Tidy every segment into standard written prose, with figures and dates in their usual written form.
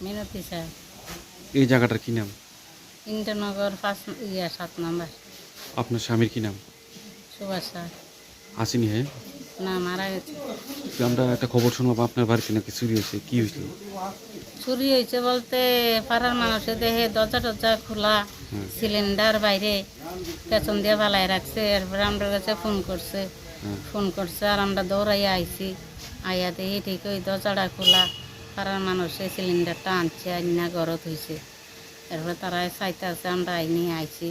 মিনতি sir. এই জায়গাটার কি নাম? ইন্দ্রনগর 7 নম্বর। আপনার স্বামীর কি নাম? সুভাষ স্যার। আসেনি, হ্যাঁ? না, মারা গেছে। আমরা একটা খবর শুনলাম আপনার বাড়িতে নাকি চুরি হয়েছে, কি হয়েছিল? চুরি হয়েছে বলতে পাড়ার মানুষের দেহে দরজা টরজা খোলা, হ্যাঁ। সিলিন্ডার বাইরে পেছন দিয়ে ফালাই রাখছে। এরপরে আমরা কাছে হ্যাঁ। ফোন করছে আর আমরা দৌড়াইয়া আইছি। আইয়া দেখি ঠিক ওই দরজাটা খোলা, পাড়ার মানুষে সিলিন্ডারটা আনছে আইনা ঘরত হয়েছে। এরপরে তারা চাইতে আছে, আমরা আইনি আইছি।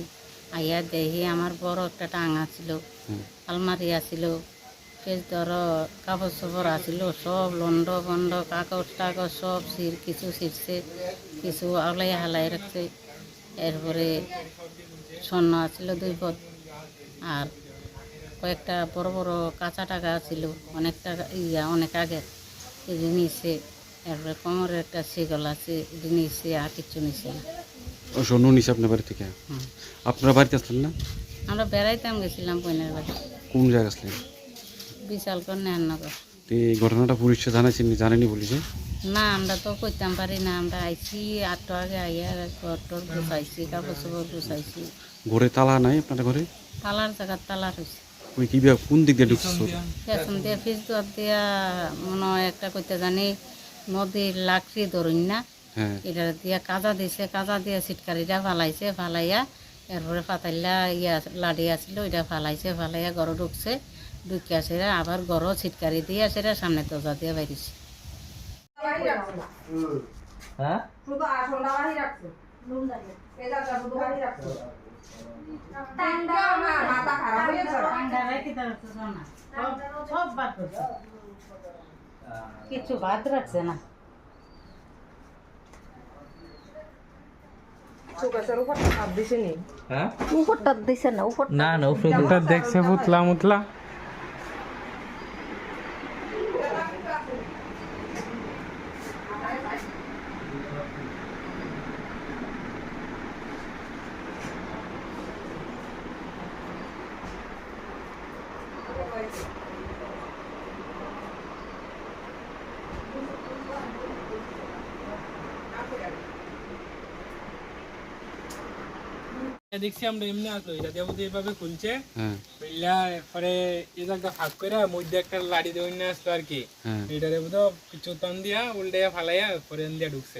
আইয়া দেখি আমার বড় একটা টাঙা ছিল, হ্যাঁ। আলমারি আছিল, ফেস ধরো কাপড় চোপড় আছিল, সব লন্ড বন্ড কাগজ টাগজ সব কিছু ছিঁড়ছে, কিছু আলাই হালাই রাখছে। এরপরে স্বর্ণ আছিল 2 পদ, আর কয়েকটা বড় বড় কাঁচা টাকা ছিল, অনেক টাকা অনেক আগে এটি নিয়েছে। এরপরে কোমরের একটা শিকল আছে, এটি নিয়েছে, আর কিছু নিছে না। ও স্বর্ণ নিছে আপনার বাড়ি থেকে? হুম। আপনারা বাড়িতে আসলেন না? আমরা বেড়াইতাম গেছিলাম বোনের বাড়ি, কোন জায়গায় আসলেন? বিশালগড় নেহানগর। তো এই ঘটনাটা পুলিশে জানেনি পুলিশে? না, আমরা তো করতাম পারি না। আমরা আইছি 8টা আগে আইয়া ঘর টর গুছাইছি, কাপড় চোপড় গুছাইছি। ঘরে তালা নাই আপনার ঘরে? তালার জায়গা তালা রয়েছে। ওই কিভাবে, কোন দিক দিয়ে ঢুকছে চোর? পেছন দিয়ে ফিস দুয়ার দিয়া মনে হয় একটা করতে জানি নদীর লাকড়ি ধরুন না, হ্যাঁ। এটা দিয়া কাজা দিছে, কাজা দিয়ে ছিটকারিটা ফালাইছে, ফালাইয়া এরপরে পাতাইলা লাড়ি আসছিল ওইটা ফালাইছে, ফালাইয়া ঘরে ঢুকছে। ঢুকিয়া সেরা আবার ঘরও ছিটকারি দিয়ে সেরা সামনে দরজা দিয়ে বাইরেছে। হ্যাঁ শুধু আসলটা বাহি রাখছে এই জায়গা শুধু বাহি রাখছে মাথা খারাপ হয়ে যাবে সব বাদ করছে, কিছু বাদ রাখছে না। চোখের উপর হাত দিছে নি হ্যাঁ উপরটা দিছে না, উপর না না উপরে ওটা দেখছে মুতলা মুতলা। দেখছি আমরা এমনি আসলো, এটা দিয়ে বোধহয় এভাবে খুলছে, হ্যাঁ। খুললা পরে এই জায়গা ফাঁক করে মধ্যে একটা লাড়ি দিয়ে আসলো আর কি। হ্যাঁ। এটারে বোধহয় কিছু টান দিয়া উল্টাইয়া ফালাইয়া পরে দিয়া ঢুকছে।